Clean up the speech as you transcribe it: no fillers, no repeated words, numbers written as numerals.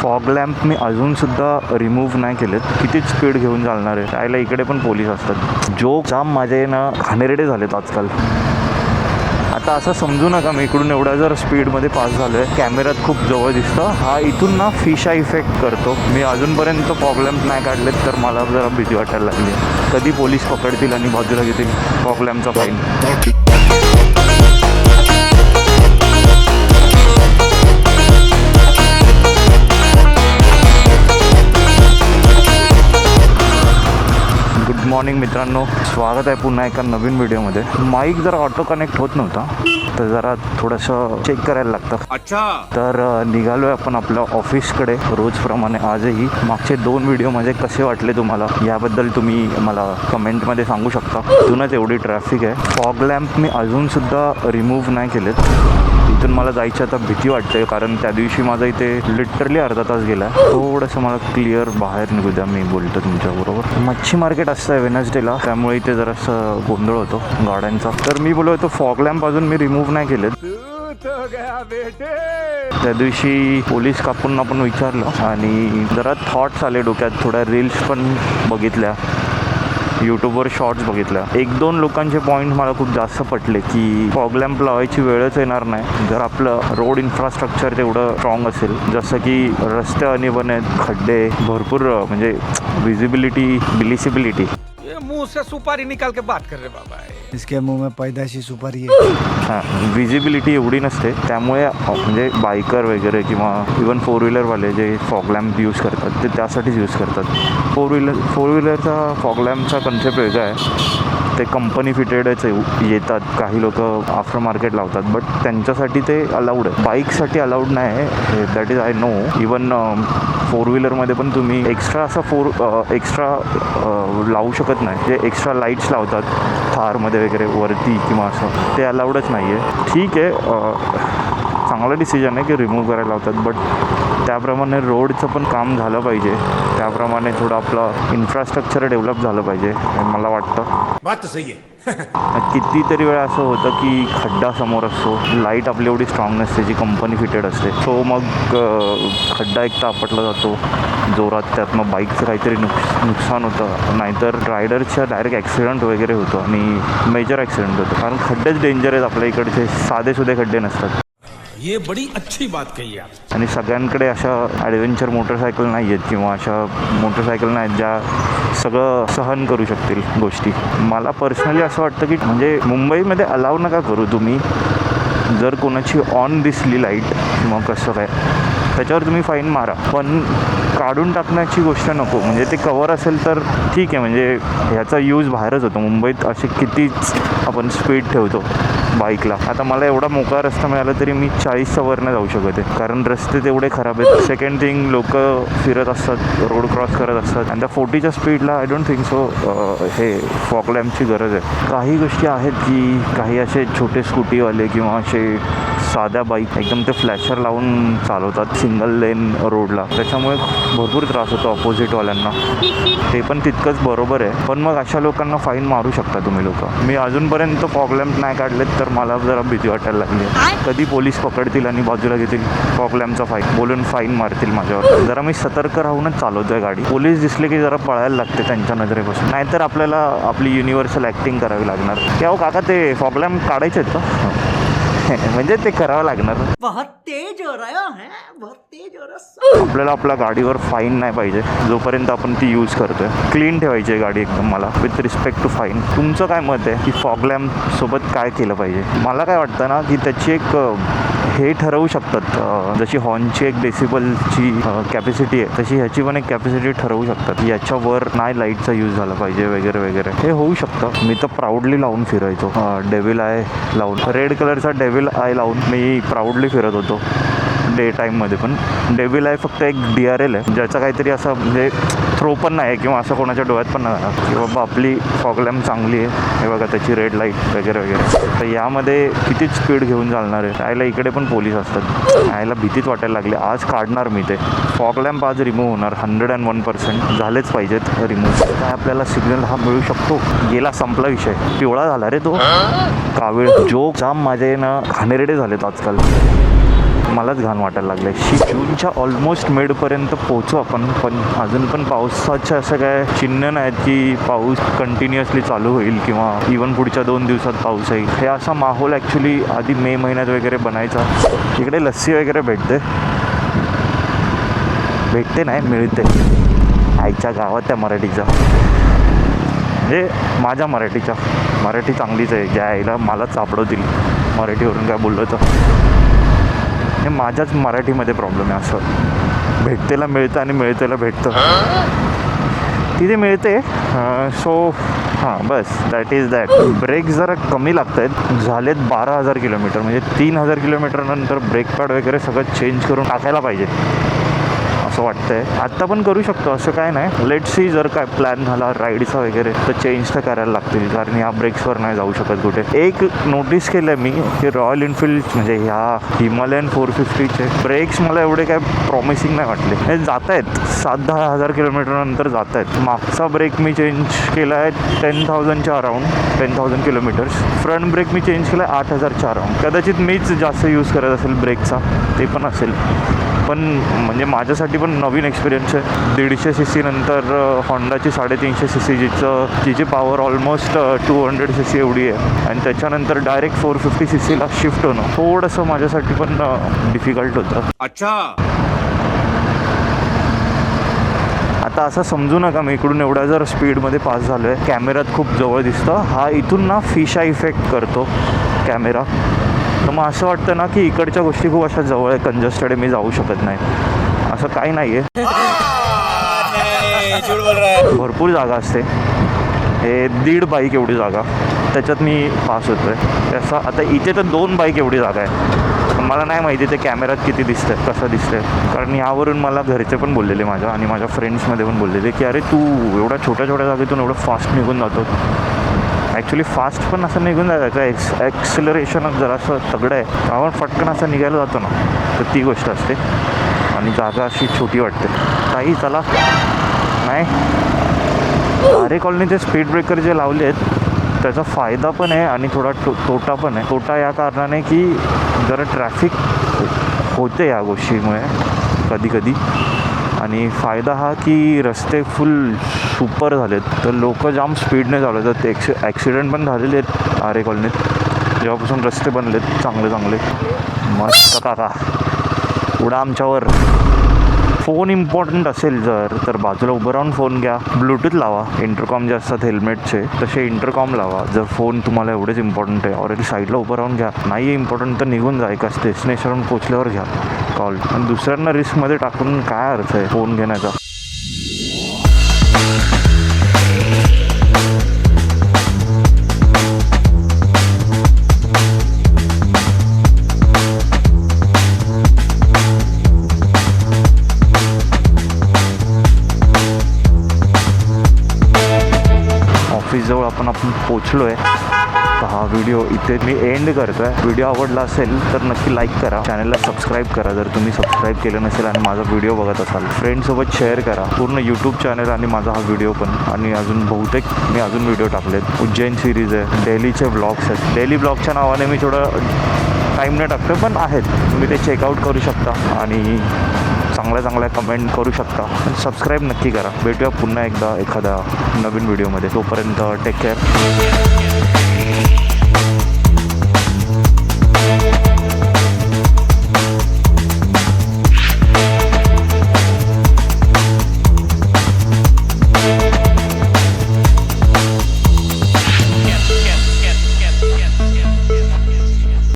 Fog lamp मी अजूनसुद्धा remove नाही केलेत. कितीच स्पीड घेऊन चालणार आहे. त्याला इकडे पण पोलीस असतात. जो जाम माझे ना घाणेरडे झालेत आजकाल. आता असं समजू नका मी इकडून एवढा जर स्पीडमध्ये पास झालो आहे, कॅमेऱ्यात खूप जवळ दिसतं. हा इथून ना फिश आय इफेक्ट करतो. मी अजूनपर्यंत फॉग लॅम्प नाही काढलेत तर मला जरा भीती वाटायला लागली. कधी पोलीस पकडतील आणि बाजूला घेतील फॉग लॅम्पचा फाईन. गुड मॉर्निंग मित्रांनो, स्वागत आहे पुन्हा एका नवीन व्हिडिओमध्ये. माईक जरा ऑटो कनेक्ट होत नव्हता तर जरा थोडंसं चेक करायला लागतं. अच्छा. तर निघालो आहे आपण आपल्या ऑफिसकडे रोजप्रमाणे. आजही मागचे 2 व्हिडिओ माझे कसे वाटले तुम्हाला याबद्दल तुम्ही मला कमेंटमध्ये सांगू शकता. इथूनच एवढी ट्रॅफिक आहे. फॉग लॅम्प मी अजूनसुद्धा रिमूव्ह नाही केलेत. इथून मला जायची आता भीती वाटते कारण त्या दिवशी माझा इथे लिटरली अर्धा तास गेला. थोडंसं मला क्लिअर बाहेर निघू द्या, मी बोलतो तुमच्याबरोबर. मच्छी मार्केट असतं वेडनेसडेला, त्यामुळे इथे जरासं गोंधळ होतो गाड्यांचा. तर मी बोलतो फॉग लॅम्प अजून मी रिमूव्ह नाही केलेत. त्या दिवशी पोलीस कापूंना पण विचारलं आणि जरा थॉट्स आले डोक्यात. थोड्या रील्स पण बघितल्या, यूट्यूबवर शॉर्ट्स बघितल्या. 1-2 लोकांचे पॉईंट मला खूप जास्त पटले की फॉग लॅम्प लावायची वेळच येणार नाही जर आपलं रोड इन्फ्रास्ट्रक्चर तेवढं स्ट्रॉंग असेल. जसं की रस्ते अनइवन आहेत, खड्डे भरपूर, म्हणजे विजिबिलिटी, विलिसिबिलिटी. मुंह से सुपारी निकाल के बात कर रहे बाबा. इसके मुंह में पैदाशी सुपारी है. हां, विजिबिलिटी एवढी नसते. त्यामुळे म्हणजे बायकर वगैरे किंवा इवन 4 व्हीलरवाले जे फॉग लॅम्प यूज करतात ते त्यासाठीच यूज करतात. 4 व्हीलरचा फॉग लॅम्पचा कन्सेप्ट वेगळा आहे. ते कंपनी फिटेडच येतात. काही लोक आफ्टर मार्केट लावतात, बट त्यांच्यासाठी ते अलाउड आहे. बाईकसाठी अलाउड नाही आहे, that is I know. Even 4 व्हीलरमध्ये पण तुम्ही एक्स्ट्रा लावू शकत नाही. जे एक्स्ट्रा लाईट्स लावतात थारमध्ये वगैरे वरती किंवा असं, ते अलाउडच नाही आहे. ठीक आहे, चांगला डिसिजन आहे की रिमूव्ह करायला लावतात, बट त्याप्रमाणे रोडचं पण काम झालं पाहिजे. त्याप्रमाणे थोडं आपलं इन्फ्रास्ट्रक्चर डेव्हलप झालं पाहिजे हे मला वाटतं. बात सही आहे. कितीतरी वेळा असं होतं की खड्डा समोर असतो, लाईट आपली एवढी स्ट्रॉंग नसते जी कंपनी फिटेड असते. सो मग खड्डा एक तर आपटला जातो जोरात, त्यात मग बाईकचं काहीतरी नुकसान होतं, नाहीतर रायडरच्या डायरेक्ट ॲक्सिडेंट वगैरे होतं आणि मेजर ॲक्सिडेंट होतं. कारण खड्डेच डेंजर आहेत आपल्या इकडचे, साधेसुधे खड्डे नसतात. ये बड़ी अच्छी बात कही आप. आणि सगळ्यांकडे अशा ॲडव्हेंचर मोटरसायकल नाही आहेत किंवा अशा मोटरसायकल नाहीत ज्या सगळं सहन करू शकतील गोष्टी. मला पर्सनली असं वाटतं की म्हणजे मुंबईमध्ये अलाव नका करू तुम्ही. जर कोणाची ऑन दिसली लाईट किंवा कसं काय, त्याच्यावर तुम्ही फाईन मारा, पण काढून टाकण्याची गोष्ट नको. म्हणजे ते कवर असेल तर ठीक आहे, म्हणजे ह्याचा यूज बाहेरच होतो. मुंबईत असे कितीच आपण स्पीड ठेवतो बाईकला. आता मला एवढा मोकळा रस्ता मिळाला तरी मी 40च्या वरनं जाऊ शकत आहे कारण रस्ते तेवढे खराब आहेत. सेकंड थिंग, लोक फिरत असतात, रोड क्रॉस करत असतात, आणि त्या 40च्या स्पीडला आय डोंट थिंक सो हे फॉग लॅम्पची गरज आहे. काही गोष्टी आहेत की काही असे छोटे स्कूटीवाले किंवा असे साध्या बाईक एकदम ते फ्लॅशर लावून चालवतात सिंगल लेन रोडला, त्याच्यामुळे भरपूर त्रास होतो अपोजिटवाल्यांना. ते पण तितकंच बरोबर आहे, पण मग अशा लोकांना फाईन मारू शकता तुम्ही लोक. मी अजूनपर्यंत फॉग लॅम्प नाही काढलेत तर मला जरा भीती वाटायला लागली. कधी पोलीस पकडतील आणि बाजूला घेतील फॉग लॅम्पचा फाईन बोलून फाईन मारतील माझ्यावर. जरा मी सतर्क राहूनच चालवतोय गाडी. पोलीस दिसले की जरा पळायला लागते त्यांच्या नजरेपासून, नाहीतर आपल्याला आपली युनिव्हर्सल ॲक्टिंग करावी लागणार. क्या हो काका, ते फॉग लॅम्प काढायचे आहेत का? म्हणजे ते करावं लागणार. बहुत तेज हो रहा है, बहुत तेज हो रहा. आपल्याला आपल्या गाडीवर फाईन नाही पाहिजे जोपर्यंत आपण ती यूज करतोय. क्लीन ठेवायची आहे गाडी एकदम मला, विथ रिस्पेक्ट टू फाईन. तुमचं काय मत आहे की फॉग लॅम्प सोबत काय केलं पाहिजे? मला काय वाटतं ना की त्याची एक हे ठरवू शकतात, जशी हॉर्नची एक डेसिबलची कॅपॅसिटी आहे तशी ह्याची पण एक कॅपॅसिटी ठरवू शकतात. याच्यावर नाही लाईटचा यूज झाला पाहिजे वगैरे वगैरे, हे होऊ शकतं. मी तर प्राऊडली लावून फिरायचो, डेव्हिल आय लावून, रेड कलरचा डेव्हिल आय लावून मी प्राऊडली फिरत होतो डे टाईममध्ये. पण डेव्हिल आय फक्त एक DRL आहे ज्याचा काहीतरी असं म्हणजे थ्रो पण नाही किंवा असं कोणाच्या डोळ्यात पण नाही की बाबा आपली फॉग लॅम्प चांगली आहे, हे बघा त्याची रेड लाईट वगैरे वगैरे. तर यामध्ये कितीच स्पीड घेऊन चालणार आहे. त्याला इकडे पण पोलीस असतात. यायला भीतीच वाटायला लागली. आज काढणार मी ते फॉग लॅम्प, आज रिमूव्ह होणार. 101% झालेच पाहिजेत रिमूव्ह. काय आपल्याला सिग्नल हा मिळू शकतो? गेला, संपला विषय. पिवळा झाला रे तो कावीळ. जो जाम माझे ना घाणेरडे झालेत आजकाल. मलाच घाण वाटायला लागलं आहे. जूनच्या ऑलमोस्ट मिडपर्यंत पोहोचू आपण, पण अजून पण पावसाचं असं काय चिन्ह नाहीत की पाऊस कंटिन्युअसली चालू होईल किंवा इवन पुढच्या 2 दिवसात पाऊस येईल. हे असा माहोल ॲक्च्युली आधी मे महिन्यात वगैरे बनायचा. इकडे लस्सी वगैरे भेटते नाही, मिळते आईच्या गावात त्या मराठीच्या, म्हणजे माझ्या मराठी चांगलीच आहे. ज्या आईला मला सापडवतील मराठीवरून काय बोललं तर, हे माझ्याच मराठीमध्ये प्रॉब्लेम आहे. असं भेटतेला मिळतं आणि मिळतेला भेटतं, तिथे मिळते. सो हां बस दॅट इज दॅट. ब्रेक जरा कमी लागत आहेत, झालेत 12,000 किलोमीटर, म्हणजे 3,000 किलोमीटर नंतर ब्रेक पॅड वगैरे सगळं चेंज करून टाकायला पाहिजे असं वाटतंय. आत्ता पण करू शकतो, असं काय नाही. लेट सी जर काय प्लॅन झाला राईडचा वगैरे तर चेंज तर करायला लागतील, कारण ह्या ब्रेक्सवर नाही जाऊ शकत कुठे. एक नोटीस केलं मी की रॉयल एनफिल्ड म्हणजे ह्या हिमालयन 450चे ब्रेक्स मला एवढे काय प्रॉमिसिंग नाही वाटले. हे जात आहेत 7-10 हजार किलोमीटर नंतर जात आहेत. मागचा ब्रेक मी चेंज केला आहे 10,000च्या अराऊंड, 10,000 किलोमीटर्स. फ्रंट ब्रेक मी चेंज केला आहे 8,000च्या अराऊंड. कदाचित मीच जास्त यूज करत असेल ब्रेकचा, ते पण असेल. पण म्हणजे माझ्यासाठी पण नवीन एक्सपिरियन्स आहे. 150 cc नंतर होंडाची 350 cc जिची पॉवर ऑलमोस्ट 200 cc एवढी आहे, आणि त्याच्यानंतर डायरेक्ट 450 cc शिफ्ट होणं थोडंसं माझ्यासाठी पण डिफिकल्ट होतं. अच्छा, आता असं समजू नका मी इकडून एवढ्या जर स्पीडमध्ये पास झालो आहे, कॅमेऱ्यात खूप जवळ दिसतं. हा इथून ना फिश आय इफेक्ट करतो कॅमेरा, तर मग असं वाटतं ना की इकडच्या गोष्टी खूप अशा जवळ आहे, कंजस्टेड आहे, मी जाऊ शकत नाही. असं काही नाही आहे, भरपूर जागा असते. हे 1.5 बाईक एवढी जागा, त्याच्यात मी पास होतो आहे. तसं आता इथे तर 2 बाईक एवढी जागा आहे. पण मला नाही माहिती ते कॅमेऱ्यात किती दिसतं, कसं दिसतंय. कारण यावरून मला घरचे पण बोललेले माझ्या, आणि माझ्या फ्रेंड्समध्ये पण बोललेले की अरे तू एवढ्या छोट्या छोट्या जागेतून एवढं फास्ट निघून जातो. ॲक्च्युली फास्ट पण असं निघून जायचं, ॲक्सिलरेशनच जरा असं तगडं आहे, आपण फटकन असं निघायला जातो ना, तर ती गोष्ट असते. आणि जागा अशी छोटी वाटते. काही चला नाही, आरे कॉलनीचे स्पीड ब्रेकर जे लावले आहेत त्याचा फायदा पण आहे आणि थोडा तोटा पण आहे. तोटा या कारणाने की जरा ट्रॅफिक होते या गोष्टीमुळे कधी कधी, आणि फायदा हा की रस्ते फुल सुपर झालेत, तर लोक जाम स्पीडने चालवतात. ते ॲक्सिडेंट पण झालेले आहेत आरे कॉलनीत जेव्हापासून रस्ते बनलेत चांगले. मस्त काका, उडा आमच्यावर. फोन इम्पॉर्टंट असेल जर तर बाजूला उभं राहून फोन घ्या, ब्लूटूथ लावा. इंटरकॉम जे असतात हेल्मेटचे तसे इंटरकॉम लावा. जर फोन तुम्हाला एवढेच इम्पॉर्टंट आहे, ऑलरेडी साईडला उभं राहून घ्या. नाही आहे इम्पॉर्टंट तर निघून जा, एका डेस्टिनेशनवरून पोचल्यावर घ्या कॉल. आणि दुसऱ्यांना रिस्कमध्ये टाकून काय अर्थ आहे फोन घेण्याचा. ऑफिसजवळ आपण पोचलो आहे. तर हा व्हिडिओ इथे मी एंड करतो आहे. व्हिडिओ आवडला असेल तर नक्की लाईक करा, चॅनलला सबस्क्राईब करा जर तुम्ही सबस्क्राईब केलं नसेल आणि माझा व्हिडिओ बघत असाल. फ्रेंडसोबत शेअर करा पूर्ण यूट्यूब चॅनल आणि माझा हा व्हिडिओ पण. आणि अजून बहुतेक मी अजून व्हिडिओ टाकलेत. उज्जैन सिरीज आहे, डेलीचे व्लॉग्स आहेत. डेली ब्लॉगच्या नावाने मी थोडं टाईमने टाकतो, पण आहेत, तुम्ही ते चेकआउट करू शकता आणि चांगल्या कमेंट करू शकता. सबस्क्राईब नक्की करा. भेटूया पुन्हा एकदा एखाद्या नवीन व्हिडिओमध्ये. तोपर्यंत टेक केअर.